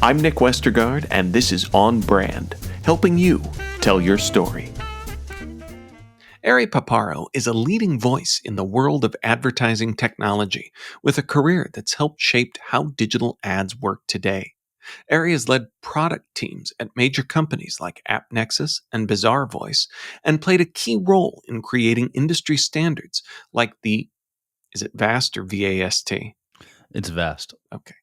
I'm Nick Westergaard, and this is On Brand, helping you tell your story. Ari Paparo is a leading voice in the world of advertising technology, with a career that's helped shape how digital ads work today. Ari has led product teams at major companies like AppNexus and Buzzwords, and played a key role in creating industry standards like is it VAST or VAST? It's vast. Okay.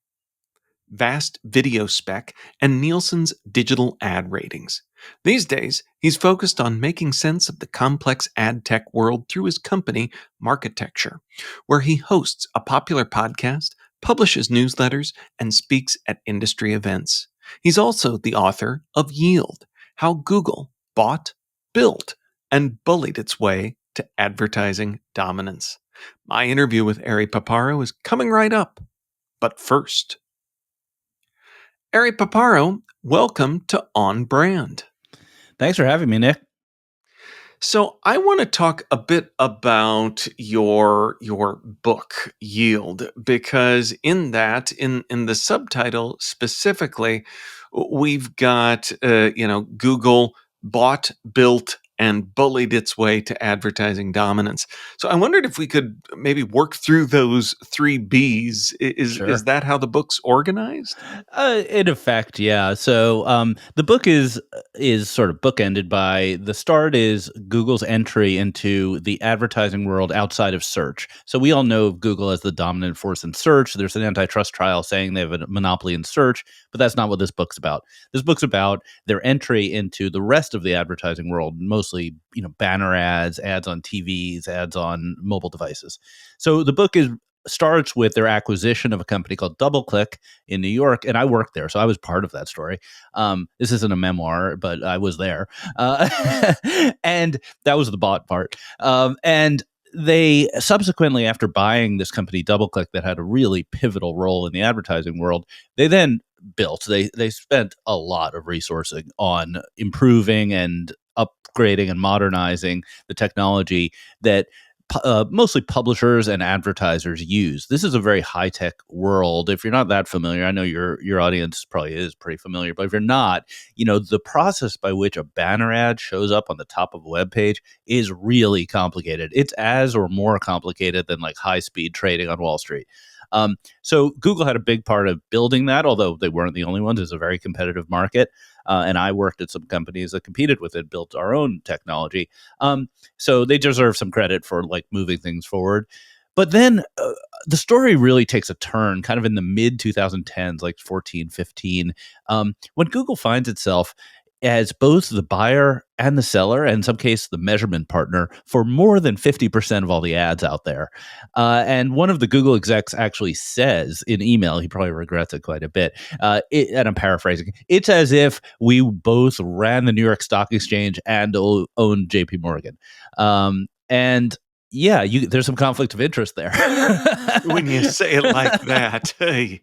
VAST video spec, and Nielsen's digital ad ratings. These days, he's focused on making sense of the complex ad tech world through his company, Marketecture, where he hosts a popular podcast, publishes newsletters, and speaks at industry events. He's also the author of Yield: How Google Bought, Built, and Bullied Its Way to Advertising Dominance. My interview with Ari Paparo is coming right up. But first, Ari Paparo, welcome to On Brand. Thanks for having me, Nick. So I want to talk a bit about your book, Yield, because in the subtitle specifically, we've got Google bought, built, and bullied its way to advertising dominance. So I wondered if we could maybe work through those three Bs. Sure. Is that how the book's organized? In effect, yeah. So the book is sort of bookended by the start is Google's entry into the advertising world outside of search. So we all know of Google as the dominant force in search. There's an antitrust trial saying they have a monopoly in search, but that's not what this book's about. This book's about their entry into the rest of the advertising world, mostly banner ads, ads on TVs, ads on mobile devices. So the book starts with their acquisition of a company called DoubleClick in New York, and I worked there, so I was part of that story. This isn't a memoir, but I was there, and that was the bought part. And they subsequently, after buying this company DoubleClick that had a really pivotal role in the advertising world, they then built. They spent a lot of resourcing on improving and upgrading and modernizing the technology that mostly publishers and advertisers use. This is a very high-tech world. If you're not that familiar, I know your audience probably is pretty familiar, but if you're not, the process by which a banner ad shows up on the top of a web page is really complicated. It's as or more complicated than like high-speed trading on Wall Street. So Google had a big part of building that, although they weren't the only ones. It's a very competitive market. And I worked at some companies that competed with it, built our own technology. So they deserve some credit for like moving things forward. But then the story really takes a turn kind of in the mid 2010s, like 14, 15, when Google finds itself as both the buyer and the seller, and in some cases the measurement partner for more than 50% of all the ads out there. And one of the Google execs actually says in email, he probably regrets it quite a bit, and I'm paraphrasing, it's as if we both ran the New York Stock Exchange and owned JP Morgan. And yeah, there's some conflict of interest there. When you say it like that, hey.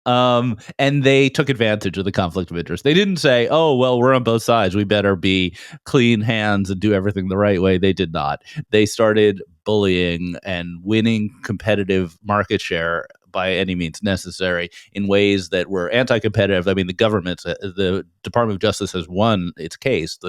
And they took advantage of the conflict of interest. They didn't say, oh, well, we're on both sides, we better be clean hands and do everything the right way. They did not. They started bullying and winning competitive market share by any means necessary in ways that were anti-competitive. I mean, the government, the Department of Justice has won its case.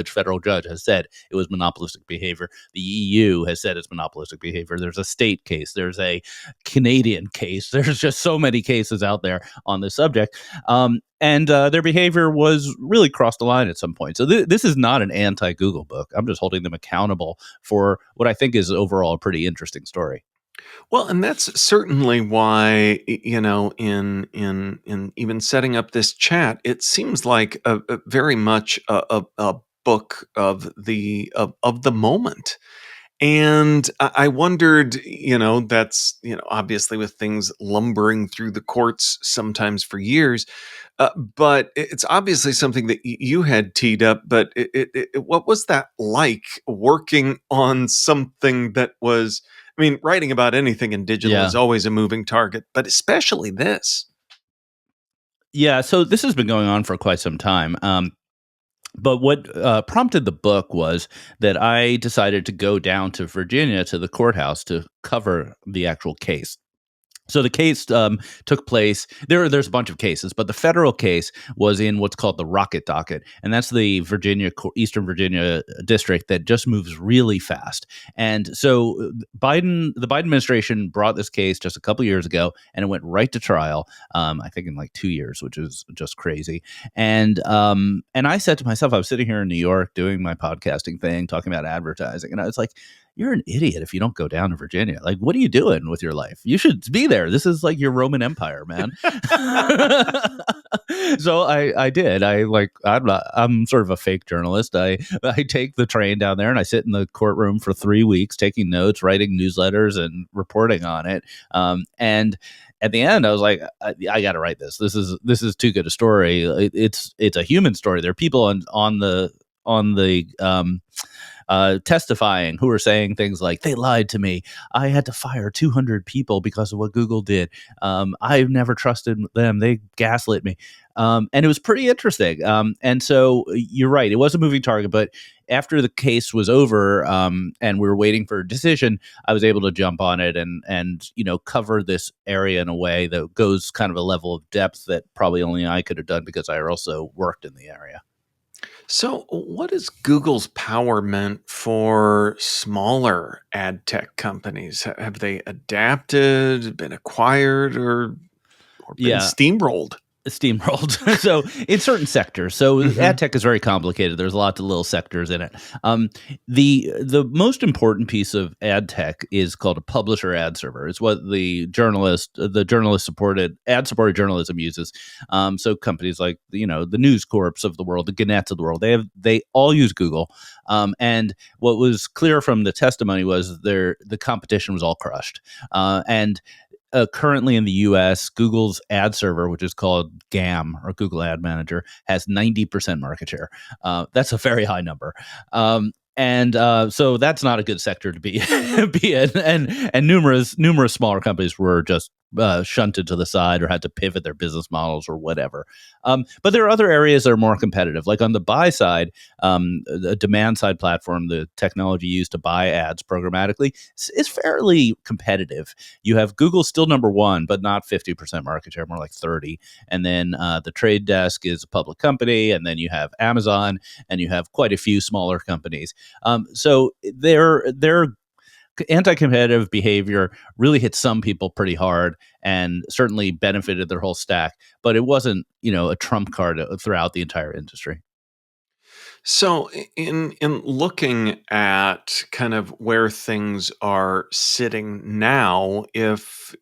Federal judge has said it was monopolistic behavior. The EU has said it's monopolistic behavior. There's a state case. There's a Canadian case. There's just so many cases out there on this subject. And their behavior was really crossed the line at some point. So this is not an anti-Google book. I'm just holding them accountable for what I think is overall a pretty interesting story. Well, and that's certainly why, in even setting up this chat, it seems like a very much a book of the moment. And I wondered, that's, obviously with things lumbering through the courts sometimes for years, but it's obviously something that you had teed up. But what was that like, working on something that was, I mean, writing about anything in digital is always a moving target, but especially this. Yeah, so this has been going on for quite some time. But what prompted the book was that I decided to go down to Virginia to the courthouse to cover the actual case. So the case took place. There's a bunch of cases, but the federal case was in what's called the Rocket Docket, and that's the Eastern Virginia district that just moves really fast. And so the Biden administration brought this case just a couple years ago, and it went right to trial. I think in like 2 years, which is just crazy. And I said to myself, I was sitting here in New York doing my podcasting thing, talking about advertising, and I was like, you're an idiot if you don't go down to Virginia. Like, what are you doing with your life? You should be there. This is like your Roman Empire, man. So I did. I'm sort of a fake journalist. I take the train down there and I sit in the courtroom for 3 weeks, taking notes, writing newsletters, and reporting on it. And at the end, I was like, I got to write this. This is too good a story. It's a human story. There are people on the testifying who were saying things like, they lied to me. I had to fire 200 people because of what Google did. I've never trusted them. They gaslit me. And it was pretty interesting. And so you're right. It was a moving target, but after the case was over and we were waiting for a decision, I was able to jump on it and cover this area in a way that goes kind of a level of depth that probably only I could have done because I also worked in the area. So, what is Google's power meant for smaller ad tech companies? Have they adapted, been acquired, or been Yeah. steamrolled? Steamrolled. So in certain sectors, ad tech is very complicated. There's lots of little sectors in it. The most important piece of ad tech is called a publisher ad server. It's what the journalist supported ad supported journalism uses. So companies like the News Corps of the world, the Gannett's of the world, they all use Google. And what was clear from the testimony was the competition was all crushed. And currently in the US, Google's ad server, which is called GAM or Google Ad Manager, has 90% market share. That's a very high number. So that's not a good sector to be in. And numerous smaller companies were just shunted to the side or had to pivot their business models or whatever. But there are other areas that are more competitive. Like on the buy side, the demand side platform, the technology used to buy ads programmatically is fairly competitive. You have Google still number one, but not 50% market share, more like 30. And then the Trade Desk is a public company. And then you have Amazon and you have quite a few smaller companies. So their anti-competitive behavior really hit some people pretty hard and certainly benefited their whole stack, but it wasn't, a trump card throughout the entire industry. So, in looking at kind of where things are sitting now, if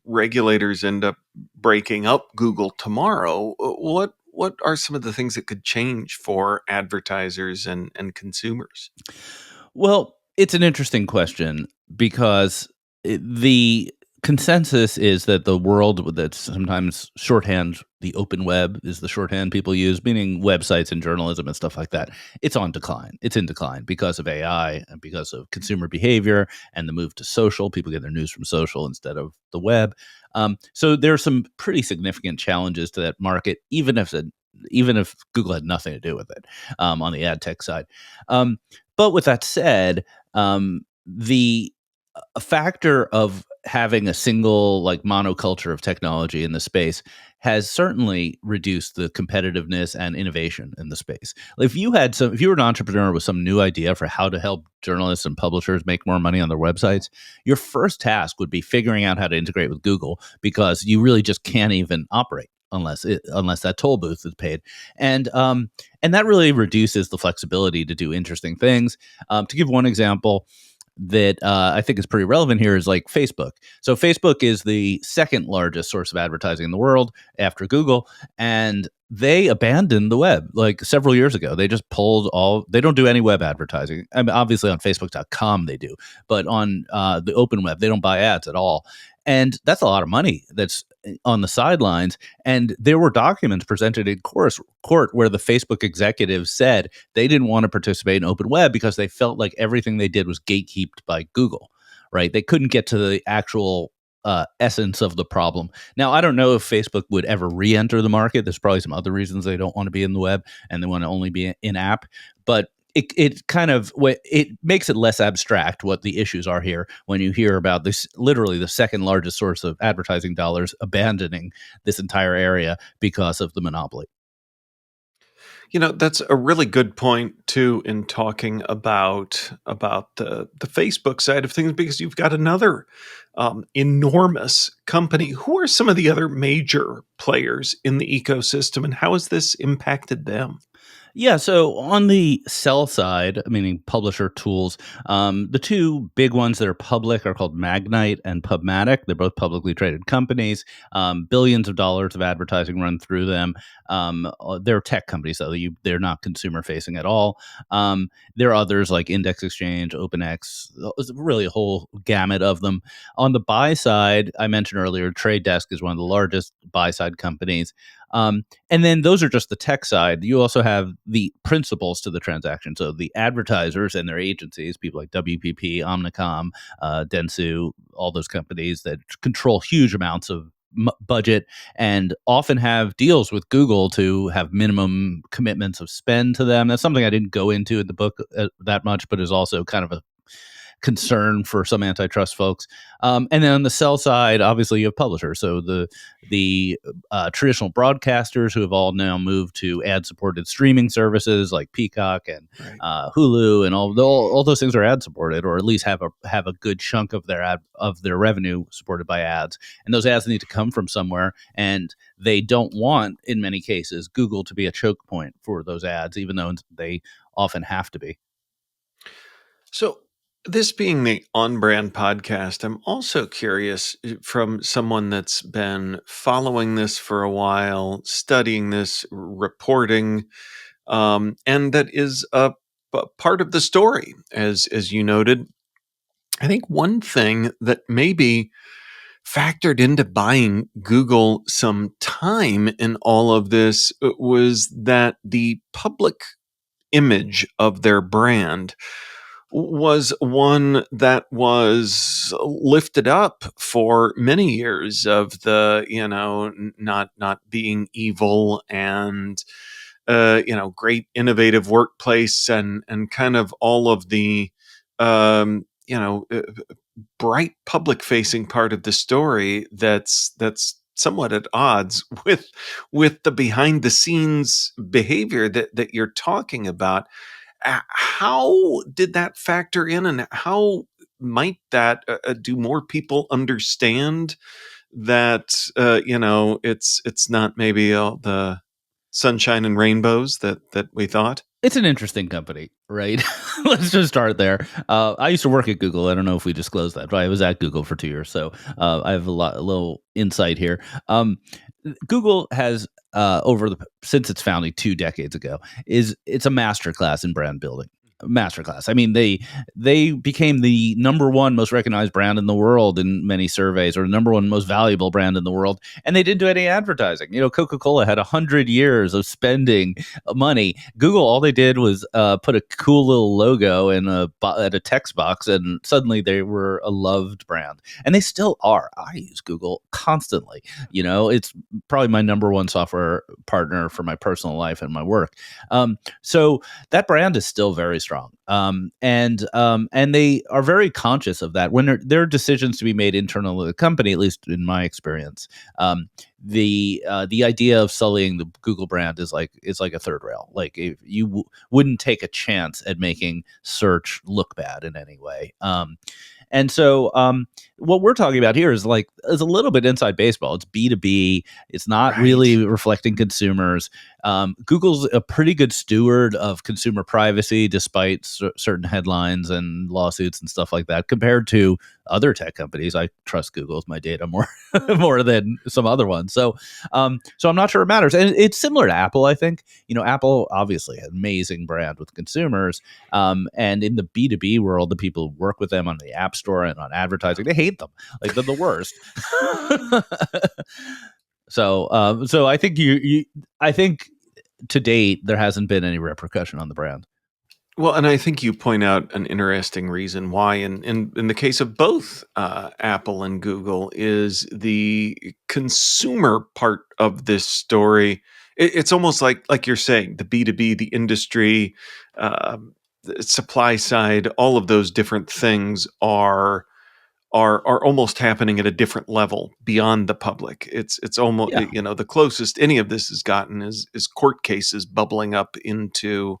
regulators end up breaking up Google tomorrow, what are some of the things that could change for advertisers and consumers? Well, it's an interesting question because the consensus is that the world that sometimes shorthand, the open web is the shorthand people use, meaning websites and journalism and stuff like that. It's on decline. It's in decline because of AI and because of consumer behavior and the move to social. People get their news from social instead of the web. So there are some pretty significant challenges to that market, even if Google had nothing to do with it on the ad tech side. But with that said, the a factor of having a single like monoculture of technology in the space has certainly reduced the competitiveness and innovation in the space. If you were an entrepreneur with some new idea for how to help journalists and publishers make more money on their websites, your first task would be figuring out how to integrate with Google because you really just can't even operate unless that toll booth is paid. And that really reduces the flexibility to do interesting things. To give one example that I think is pretty relevant here is like Facebook. So Facebook is the second largest source of advertising in the world after Google, and they abandoned the web like several years ago. They just they don't do any web advertising. I mean, obviously on Facebook.com they do, but on the open web, they don't buy ads at all. And that's a lot of money that's on the sidelines. And there were documents presented in court where the Facebook executives said they didn't want to participate in open web because they felt like everything they did was gatekept by Google, right? They couldn't get to the actual essence of the problem. Now, I don't know if Facebook would ever re-enter the market. There's probably some other reasons they don't want to be in the web and they want to only be in app. But it kind of it makes it less abstract what the issues are here when you hear about this literally the second largest source of advertising dollars abandoning this entire area because of the monopoly. That's a really good point too in talking about the Facebook side of things, because you've got another enormous company. Who are some of the other major players in the ecosystem, and how has this impacted them? Yeah, so on the sell side, meaning publisher tools, the two big ones that are public are called Magnite and Pubmatic. They're both publicly traded companies. Billions of dollars of advertising run through them. They're tech companies, though. They're not consumer facing at all. There are others like Index Exchange, OpenX, really a whole gamut of them. On the buy side, I mentioned earlier, Trade Desk is one of the largest buy side companies. And then those are just the tech side. You also have the principals to the transaction. So the advertisers and their agencies, people like WPP, Omnicom, Dentsu, all those companies that control huge amounts of budget and often have deals with Google to have minimum commitments of spend to them. That's something I didn't go into in the book that much, but is also kind of a concern for some antitrust folks. And then on the sell side, obviously you have publishers. So the traditional broadcasters who have all now moved to ad supported streaming services like Peacock and Right. Hulu, and all those things are ad supported, or at least have a good chunk of their revenue supported by ads. And those ads need to come from somewhere, and they don't want, in many cases, Google to be a choke point for those ads, even though they often have to be. So, this being the on brand podcast, I'm also curious from someone that's been following this for a while, studying this, reporting, and that is a part of the story, as you noted. I think one thing that maybe factored into buying Google some time in all of this was that the public image of their brand was one that was lifted up for many years of the not being evil and great innovative workplace and kind of all of the um you know uh, bright public facing part of the story that's somewhat at odds with the behind the scenes behavior that you're talking about. How did that factor in, and how might that do more people understand that it's not maybe all the sunshine and rainbows that we thought? It's an interesting company, right? Let's just start there. I used to work at Google. I don't know if we disclosed that, but I was at Google for 2 years, so I have a little insight here. Google has over the since its founding 2 decades ago, it's a masterclass in brand building. Masterclass. I mean, they became the number one most recognized brand in the world in many surveys, or number one most valuable brand in the world, and they didn't do any advertising. Coca-Cola had 100 years of spending money. Google, all they did was put a cool little logo in at a text box, and suddenly they were a loved brand, and they still are. I use Google constantly. It's probably my number one software partner for my personal life and my work. So that brand is still very strong, and they are very conscious of that when there are decisions to be made internal to the company. At least in my experience, the idea of sullying the Google brand is like a third rail. Like if you wouldn't take a chance at making search look bad in any way. And so, what we're talking about here is a little bit inside baseball. It's B2B. It's not Right. really reflecting consumers. Google's a pretty good steward of consumer privacy, despite certain headlines and lawsuits and stuff like that. Compared to other tech companies, I trust Google with my data more more than some other ones. So I'm not sure it matters. And it's similar to Apple. I think Apple obviously has an amazing brand with consumers, and in the B2B world, the people who work with them on the App Store and on advertising, they hate them. Like they're the worst. So I think I think to date there hasn't been any repercussion on the brand. Well, and I think you point out an interesting reason why, in the case of both Apple and Google, is the consumer part of this story. It's almost like you're saying, the B2B, the industry. the supply side, all of those different things are almost happening at a different level beyond the public. It's almost, Yeah. the closest any of this has gotten is court cases bubbling up into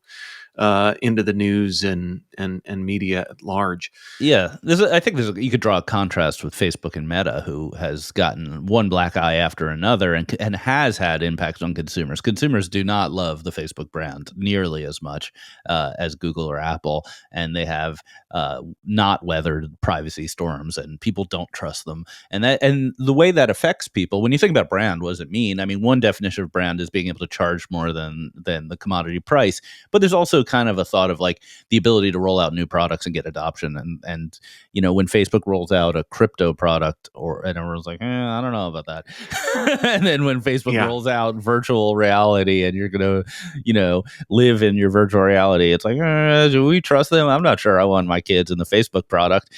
the news and media at large. Yeah, I think you could draw a contrast with Facebook and Meta, who has gotten one black eye after another, and has had impacts on consumers. Consumers do not love the Facebook brand nearly as much as Google or Apple, and they have not weathered privacy storms, and people don't trust them. And the way that affects people, when you think about brand, what does it mean? I mean, one definition of brand is being able to charge more than the commodity price, but there's also kind of a thought of like the ability to roll out new products and get adoption. And when Facebook rolls out a crypto product, and everyone's like, I don't know about that. And then when Facebook Yeah. rolls out virtual reality, and you're gonna live in your virtual reality, it's like, do we trust them? I'm not sure I want my kids in the Facebook product.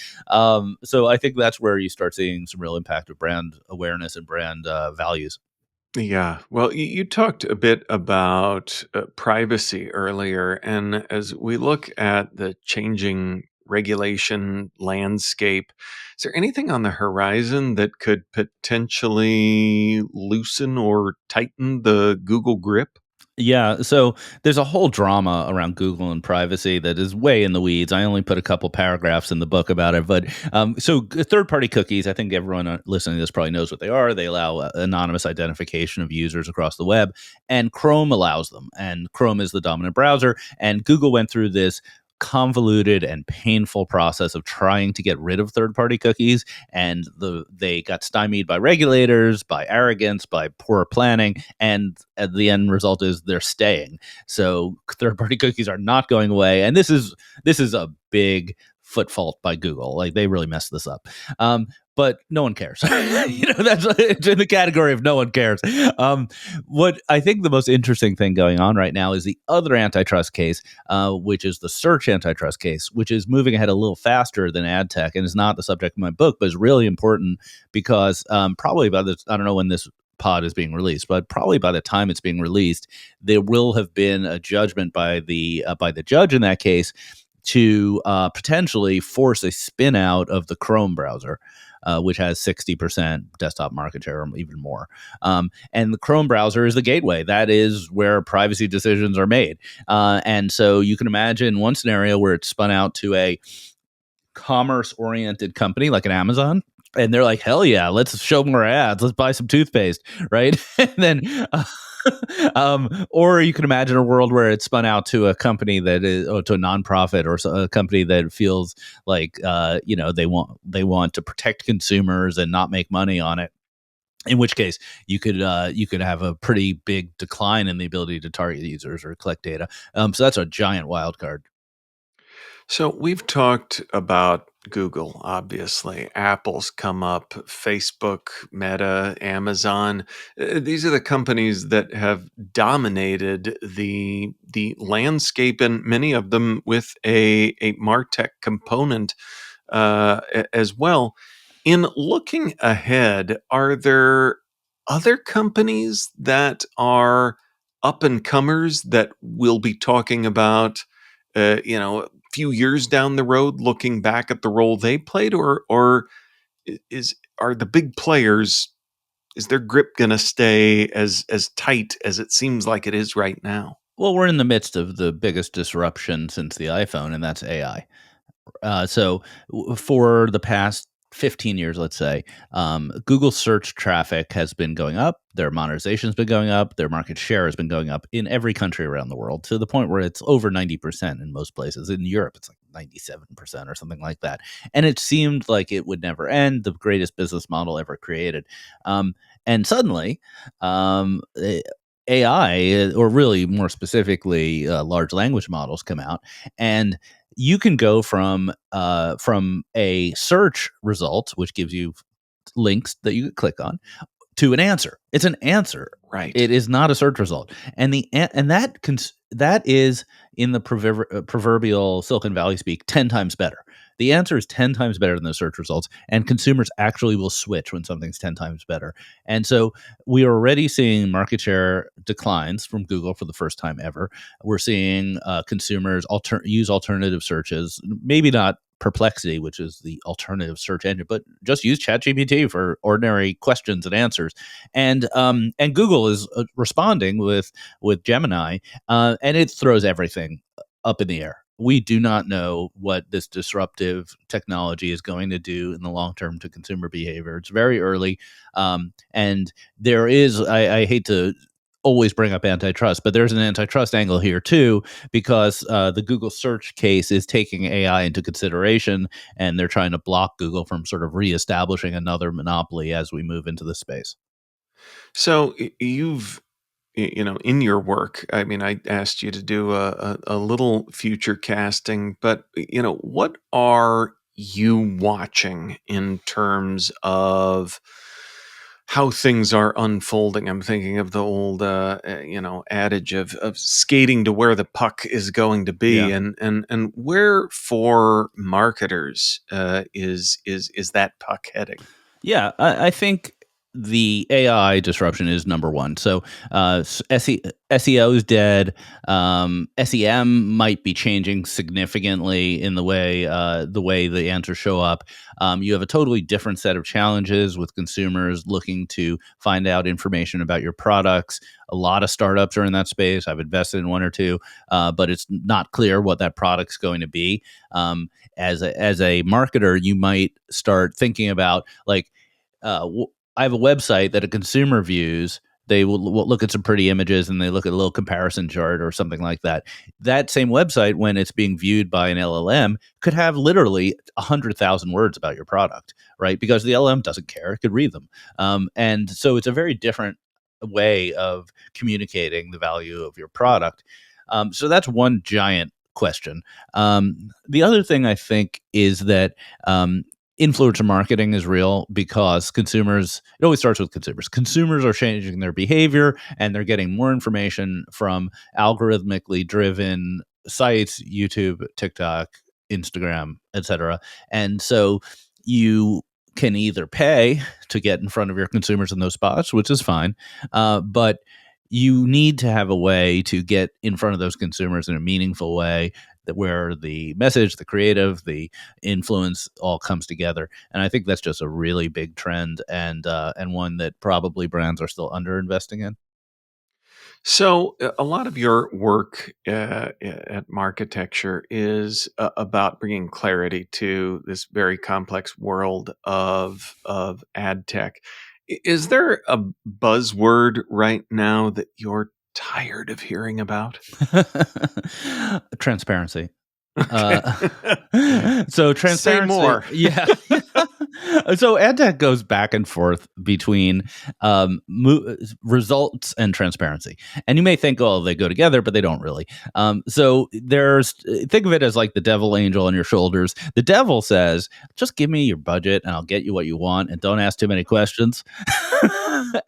So I think that's where you start seeing some real impact of brand awareness and brand values. Yeah. Well, you talked a bit about privacy earlier. And as we look at the changing regulation landscape, is there anything on the horizon that could potentially loosen or tighten the Google grip? Yeah, so there's a whole drama around Google and privacy that is way in the weeds. I only put a couple paragraphs in the book about it, but third-party cookies. I think everyone listening to this probably knows what they are. They allow anonymous identification of users across the web, and Chrome allows them. And Chrome is the dominant browser. And Google went through this convoluted and painful process of trying to get rid of third-party cookies, and they got stymied by regulators, by arrogance, by poor planning, and the end result is they're staying. So third-party cookies are not going away, and this is a big foot fault by Google. Like, they really messed this up. But no one cares. That's it's in the category of no one cares. What I think the most interesting thing going on right now is the other antitrust case, which is the search antitrust case, which is moving ahead a little faster than ad tech, and is not the subject of my book, but is really important because probably by this, I don't know when this pod is being released, but probably by the time it's being released, there will have been a judgment by the judge in that case to potentially force a spin out of the Chrome browser. Which has 60% desktop market share, or even more. And the Chrome browser is the gateway. That is where privacy decisions are made. And so you can imagine one scenario where it's spun out to a commerce-oriented company like an Amazon, and they're like, hell yeah, let's show more ads, let's buy some toothpaste, right? And then or you can imagine a world where it's spun out to a company that is, or to a nonprofit, or a company that feels like they want to protect consumers and not make money on it, in which case you could have a pretty big decline in the ability to target users or collect data. So that's a giant wild card. So we've talked about Google, obviously. Apple's come up, Facebook, Meta, Amazon. These are the companies that have dominated the landscape, and many of them with a MarTech component as well. In looking ahead, are there other companies that are up and comers that we'll be talking about? Few years down the road, looking back at the role they played, or is are the big players, is their grip going to stay as tight as it seems like it is right now? Well, we're in the midst of the biggest disruption since the iPhone, and that's AI. For the past 15 years, let's say, Google search traffic has been going up. Their monetization has been going up. Their market share has been going up in every country around the world, to the point where it's over 90% in most places. In Europe, it's like 97% or something like that. And it seemed like it would never end, the greatest business model ever created. And suddenly, AI, or really more specifically, large language models come out, and you can go from a search result, which gives you links that you could click on, to an answer. It's an answer. Right. It is not a search result, and that is, in the proverbial Silicon Valley speak, 10 times better. the answer is 10 times better than the search results, and consumers actually will switch when something's 10 times better. And so we are already seeing market share declines from Google for the first time ever. We're seeing consumers use alternative searches, maybe not Perplexity, which is the alternative search engine, but just use ChatGPT for ordinary questions and answers. And Google is responding with Gemini, and it throws everything up in the air. We do not know what this disruptive technology is going to do in the long term to consumer behavior. It's very early, and there is. I hate to always bring up antitrust, but there's an antitrust angle here too, because the Google search case is taking AI into consideration, and they're trying to block Google from sort of reestablishing another monopoly as we move into the space. So you've in your work, I mean, I asked you to do a little future casting, but what are you watching in terms of how things are unfolding? I'm thinking of the old adage of skating to where the puck is going to be, Yeah. and where for marketers is that puck heading? Yeah, I think the AI disruption is number one. So SEO is dead. SEM might be changing significantly in the way the answers show up. You have a totally different set of challenges with consumers looking to find out information about your products. A lot of startups are in that space. I've invested in one or two, but it's not clear what that product's going to be. As a marketer, you might start thinking about like, I have a website that a consumer views. They will look at some pretty images and they look at a little comparison chart or something like that. That same website, when it's being viewed by an LLM, could have literally 100,000 words about your product, right? Because the LLM doesn't care; it could read them, and so it's a very different way of communicating the value of your product. So that's one giant question. The other thing I think is that influencer marketing is real because it always starts with consumers are changing their behavior, and they're getting more information from algorithmically driven sites, YouTube, TikTok, Instagram, etc. And so you can either pay to get in front of your consumers in those spots, which is fine, but you need to have a way to get in front of those consumers in a meaningful way, that where the message, the creative, the influence all comes together. And I think that's just a really big trend, and one that probably brands are still under investing in. So, a lot of your work at Marketecture is about bringing clarity to this very complex world of ad tech. Is there a buzzword right now that you're tired of hearing about? Transparency. Okay. Uh, so Say transparency, more. yeah. So ad tech goes back and forth between results and transparency, and you may think, oh, they go together, but they don't really. So think of it as like the devil angel on your shoulders. The devil says, "Just give me your budget, and I'll get you what you want, and don't ask too many questions."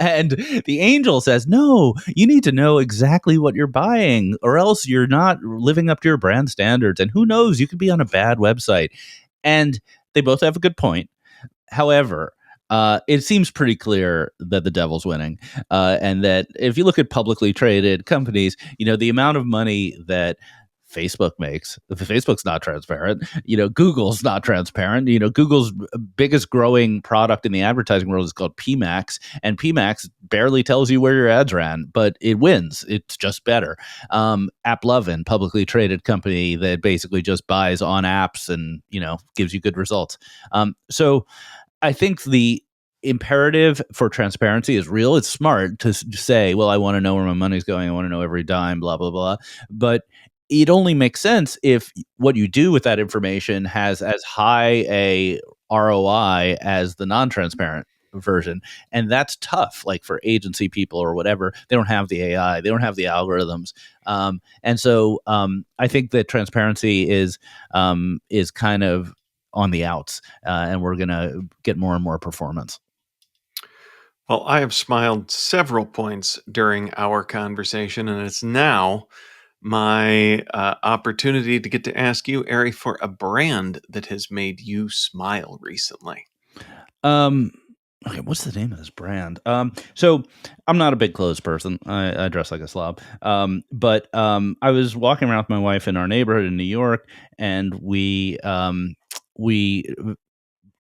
And the angel says, "No, you need to know exactly what you're buying, or else you're not living up to your brand standards. And who knows, you could be on a bad website." And they both have a good point. However, it seems pretty clear that the devil's winning, and that if you look at publicly traded companies, the amount of money that Facebook makes. Facebook's not transparent. Google's not transparent. Google's biggest growing product in the advertising world is called PMax, and PMax barely tells you where your ads ran, but it wins. It's just better. AppLovin, publicly traded company that basically just buys on apps and gives you good results. So I think the imperative for transparency is real. It's smart to say, well, I want to know where my money's going. I want to know every dime, blah, blah, blah. But it only makes sense if what you do with that information has as high a ROI as the non-transparent version. And that's tough, like for agency people or whatever. They don't have the AI, they don't have the algorithms. And so I think that transparency is kind of on the outs, and we're going to get more and more performance. Well, I have smiled several points during our conversation, and it's now my opportunity to get to ask you, Ari, for a brand that has made you smile recently. Um, okay, what's the name of this brand? So I'm not a big clothes person. I dress like a slob. But I was walking around with my wife in our neighborhood in New York, and we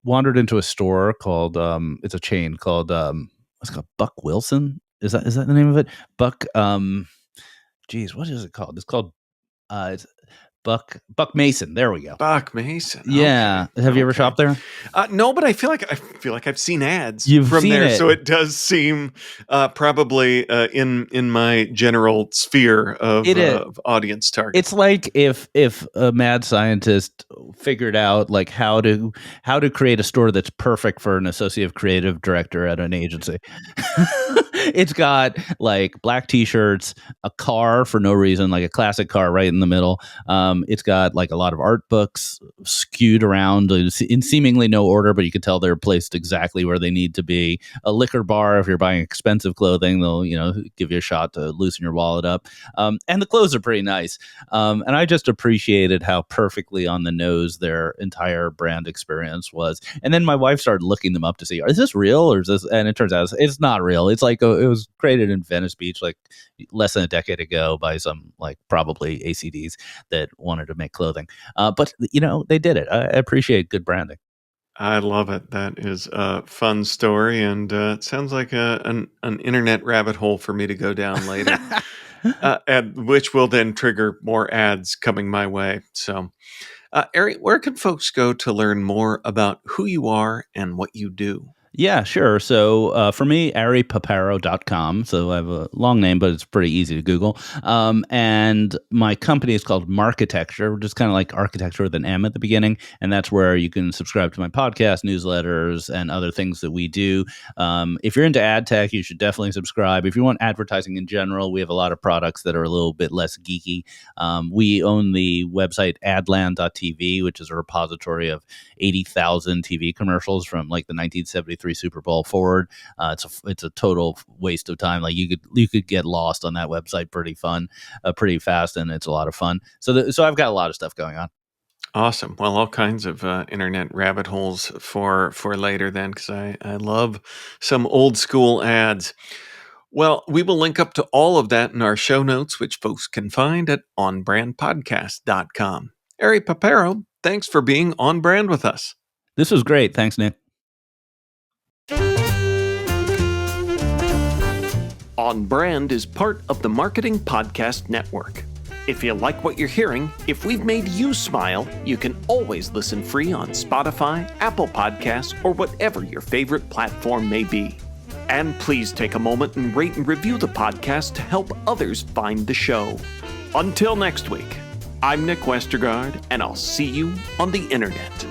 wandered into a store called it's a chain called what's it called, Buck Wilson. Is that the name of it? Buck geez, what is it called? It's called it's Buck Mason. There we go. Buck Mason. Yeah. Okay. Have you ever Okay. shopped there? No, but I feel like I've seen ads You've from seen there, it. so it does seem probably in my general sphere It is. of audience target. It's like if a mad scientist figured out like how to create a store that's perfect for an associate creative director at an agency. It's got like black t-shirts, a car for no reason, like a classic car right in the middle. It's got like a lot of art books skewed around in seemingly no order, but you can tell they're placed exactly where they need to be. A liquor bar, if you're buying expensive clothing, they'll give you a shot to loosen your wallet up. And the clothes are pretty nice. And I just appreciated how perfectly on the nose their entire brand experience was. And then my wife started looking them up to see, is this real or is this? And it turns out it's not real. It's like it was created in Venice Beach like less than a decade ago by some like probably ACDs that wanted to make clothing. But they did it. I appreciate good branding. I love it. That is a fun story, and it sounds like an internet rabbit hole for me to go down later, and which will then trigger more ads coming my way. So, Ari, where can folks go to learn more about who you are and what you do? Yeah, sure. So for me, aripaparo.com. So I have a long name, but it's pretty easy to Google. And my company is called Marketecture, which is kind of like architecture with an M at the beginning. And that's where you can subscribe to my podcast, newsletters, and other things that we do. If you're into ad tech, you should definitely subscribe. If you want advertising in general, we have a lot of products that are a little bit less geeky. We own the website adland.tv, which is a repository of 80,000 TV commercials from like the 1973 Super Bowl forward. It's a total waste of time. Like you could get lost on that website pretty fast, and it's a lot of fun. So I've got a lot of stuff going on. Awesome. Well, all kinds of internet rabbit holes for later then, because I love some old school ads. Well, we will link up to all of that in our show notes, which folks can find at onbrandpodcast.com. Ari Paparo, thanks for being on brand with us. This was great. Thanks, Nick. On Brand is part of the Marketing Podcast Network. If you like what you're hearing, if we've made you smile, you can always listen free on Spotify, Apple Podcasts, or whatever your favorite platform may be. And please take a moment and rate and review the podcast to help others find the show. Until next week, I'm Nick Westergaard, and I'll see you on the internet.